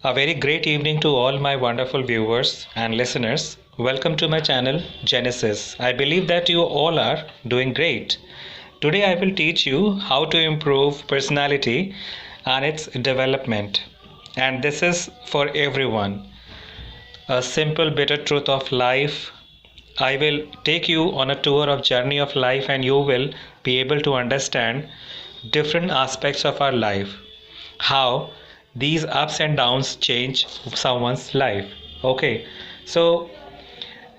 A very great evening to all my wonderful viewers and listeners. Welcome to my channel Genesis. I believe that you all are doing great. Today I will teach you how to improve personality and its development. And this is for everyone. A simple bitter truth of life. I will take you on a tour of journey of life and you will be able to understand different aspects of our life. How these ups and downs change someone's life. Okay, so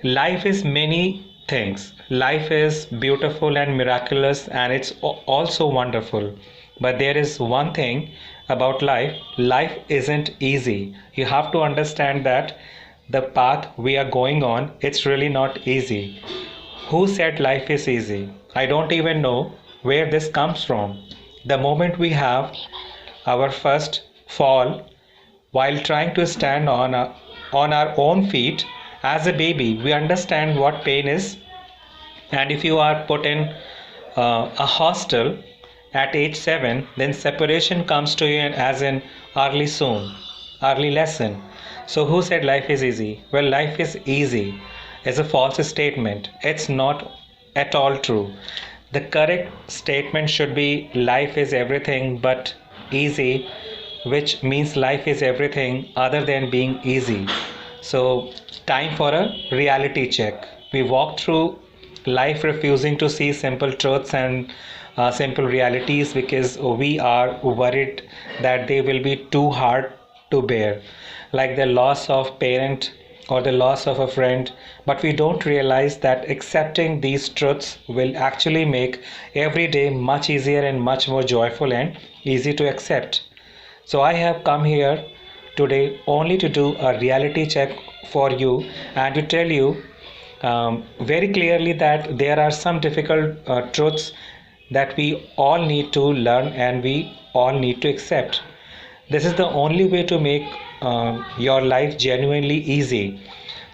life is many things. Life is beautiful and miraculous, and it's also wonderful. But there is one thing about life: life isn't easy. You have to understand that the path we are going on, it's really not easy. Who said life is easy? I don't even know where this comes from. The moment we have our first fall while trying to stand on our own feet as a baby, we understand what pain is. And if you are put in a hostel at age 7, then separation comes to you as an early lesson. So who said life is easy? Well, life is easy is a false statement. It's not at all true. The correct statement should be life is everything but easy, which means life is everything other than being easy. So, time for a reality check. We walk through life refusing to see simple truths and simple realities because we are worried that they will be too hard to bear, like the loss of parent or the loss of a friend. But we don't realize that accepting these truths will actually make every day much easier and much more joyful and easy to accept. So I have come here today only to do a reality check for you and to tell you very clearly that there are some difficult truths that we all need to learn and we all need to accept. This is the only way to make your life genuinely easy.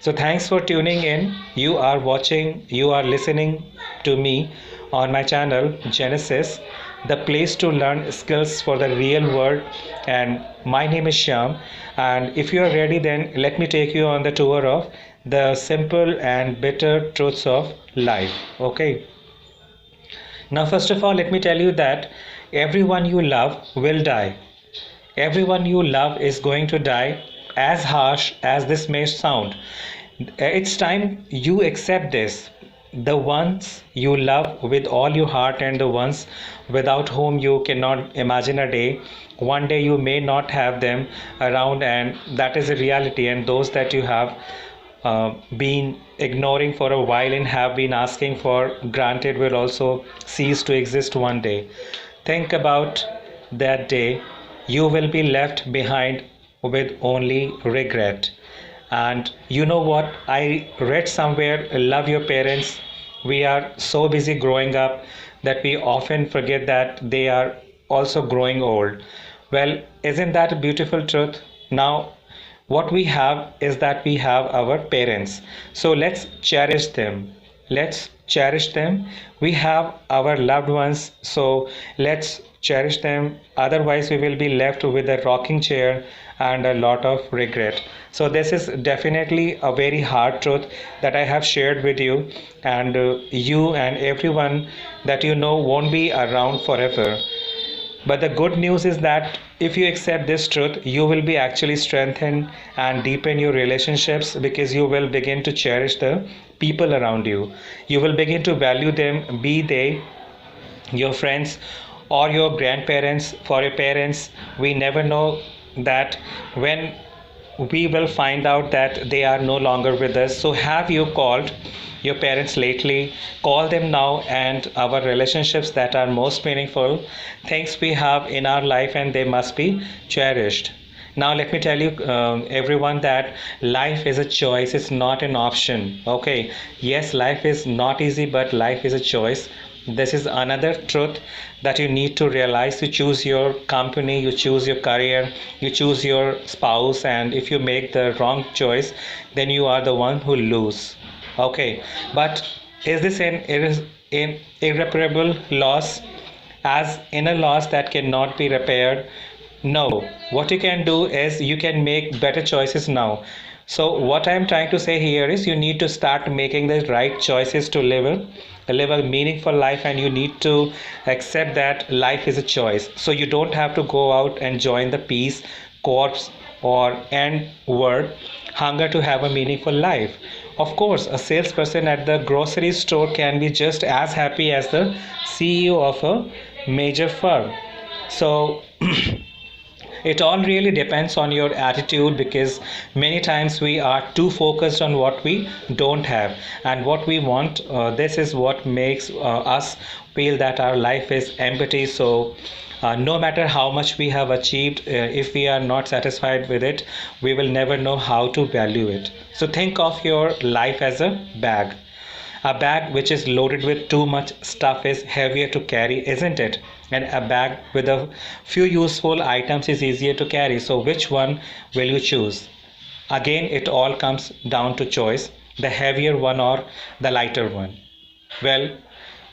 So thanks for tuning in. You are watching, you are listening to me on my channel Genesis, the place to learn skills for the real world. And my name is Shyam. And if you are ready, then let me take you on the tour of the simple and bitter truths of life. Okay. Now, first of all, let me tell you that everyone you love will die. Everyone you love is going to die, as harsh as this may sound. It's time you accept this. The ones you love with all your heart and the ones without whom you cannot imagine a day, one day you may not have them around, and that is a reality. And those that you have been ignoring for a while and have been asking for granted will also cease to exist one day. Think about that day. You will be left behind with only regret. And you know what? I read somewhere, love your parents. We are so busy growing up that we often forget that they are also growing old. Well, isn't that a beautiful truth? Now, what we have is that we have our parents. So let's cherish them. Let's cherish them. We have our loved ones. So let's cherish them. Otherwise, we will be left with a rocking chair and a lot of regret. So this is definitely a very hard truth that I have shared with you, and you and everyone that you know won't be around forever. But the good news is that if you accept this truth, you will be actually strengthened and deepen your relationships because you will begin to cherish the people around you. You will begin to value them, be they your friends or your grandparents. For your parents, we never know that when we will find out that they are no longer with us. So have you called your parents lately? Call them now, and our relationships that are most meaningful things we have in our life, and they must be cherished. Now let me tell you, everyone, that life is a choice. It's not an option. Okay, yes, life is not easy, but life is a choice. This is another truth that you need to realize. You choose your company, you choose your career, you choose your spouse, and if you make the wrong choice, then you are the one who lose. Okay, but is this an irreparable loss? As in a loss that cannot be repaired, No, what you can do is you can make better choices now. So what I'm trying to say here is you need to start making the right choices to live a meaningful life, and you need to accept that life is a choice. So you don't have to go out and join the peace corps or end word hunger to have a meaningful life. Of course, a salesperson at the grocery store can be just as happy as the CEO of a major firm. So it all really depends on your attitude, because many times we are too focused on what we don't have and what we want. This is what makes us feel that our life is empty. So no matter how much we have achieved, if we are not satisfied with it, we will never know how to value it. So think of your life as a bag. A bag which is loaded with too much stuff is heavier to carry, isn't it? And a bag with a few useful items is easier to carry. So, which one will you choose? Again, it all comes down to choice, the heavier one or the lighter one. Well,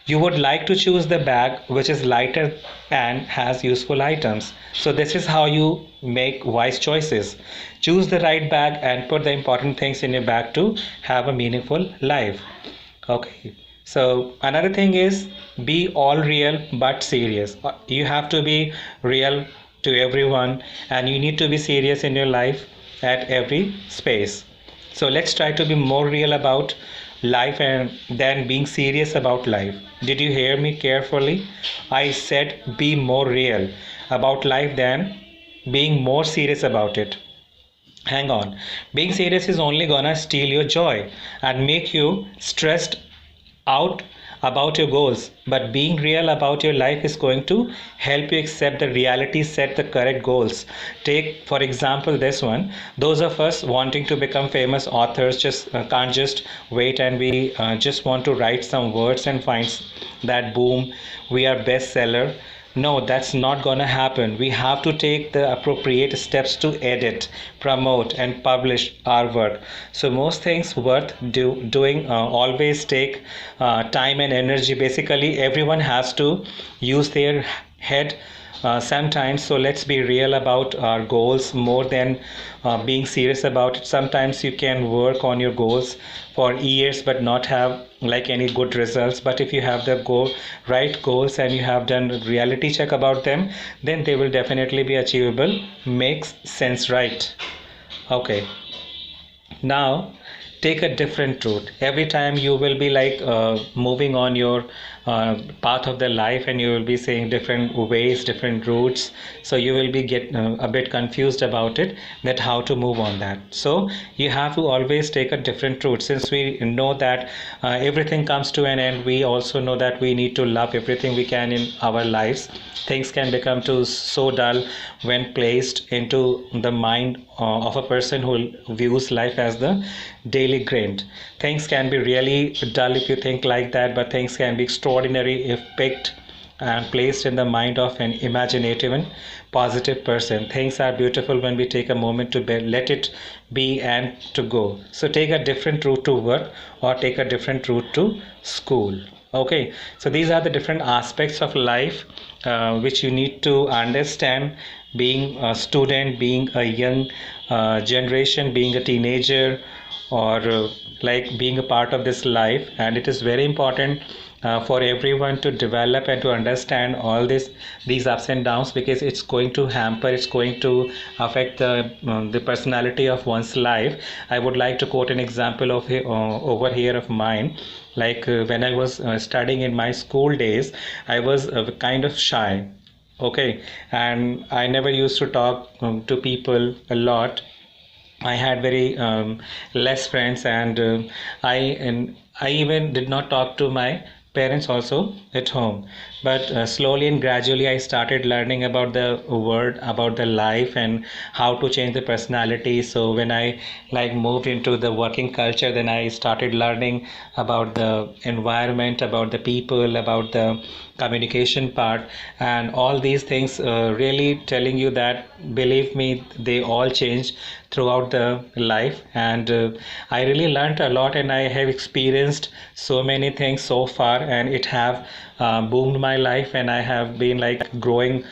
you would like to choose the bag which is lighter and has useful items. So, this is how you make wise choices. Choose the right bag and put the important things in your bag to have a meaningful life. Okay, so another thing is be all real but serious. You have to be real to everyone, and you need to be serious in your life at every space. So let's try to be more real about life and then being serious about life. Did you hear me carefully? I said be more real about life than being more serious about it. Hang on. Being serious is only gonna steal your joy and make you stressed out about your goals. But being real about your life is going to help you accept the reality, set the correct goals. Take, for example, this one. Those of us wanting to become famous authors just can't just wait and we just want to write some words and find that boom, we are bestseller. No, that's not going to happen. We have to take the appropriate steps to edit, promote, and publish our work. So most things worth doing always take time and energy. Basically, everyone has to use their head sometimes. So let's be real about our goals more than being serious about it. Sometimes you can work on your goals for years but not have like any good results. But if you have the right goals and you have done reality check about them, then they will definitely be achievable. Makes sense, right? Okay, now take a different route. Every time you will be like moving on your path of the life, and you will be saying different ways, different routes. So you will be get a bit confused about it, that how to move on that. So you have to always take a different route. Since we know that everything comes to an end, we also know that we need to love everything we can in our lives. Things can become too so dull when placed into the mind of a person who views life as the daily grind. Things can be really dull if you think like that, but things can be extraordinary if picked and placed in the mind of an imaginative and positive person. Things are beautiful when we take a moment to let it be and to go. So take a different route to work or take a different route to school. Okay, so these are the different aspects of life which you need to understand. Being a student, being a young generation, being a teenager, or like being a part of this life. And it is very important for everyone to develop and to understand all these ups and downs, because it's going to hamper, it's going to affect the personality of one's life. I would like to quote an example of over here of mine. Like when I was studying in my school days, I was kind of shy. Okay, and I never used to talk to people a lot. I had very less friends, and I even did not talk to my parents also at home. But slowly and gradually, I started learning about the world, about the life, and how to change the personality. So when I like moved into the working culture, then I started learning about the environment, about the people, about the communication part, and all these things really telling you that, believe me, they all change throughout the life. And I really learned a lot, and I have experienced so many things so far, and it have boomed my life, and I have been like growing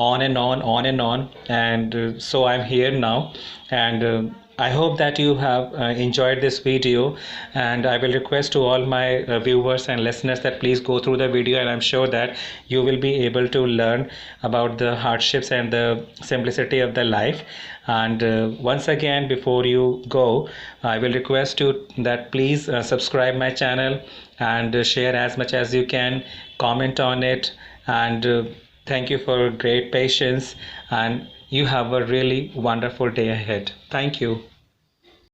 on and on and on, and so I'm here now. And I hope that you have enjoyed this video, and I will request to all my viewers and listeners that please go through the video, and I'm sure that you will be able to learn about the hardships and the simplicity of the life. And once again, before you go, I will request you that please subscribe my channel and share as much as you can, comment on it, and thank you for great patience, and you have a really wonderful day ahead. Thank you.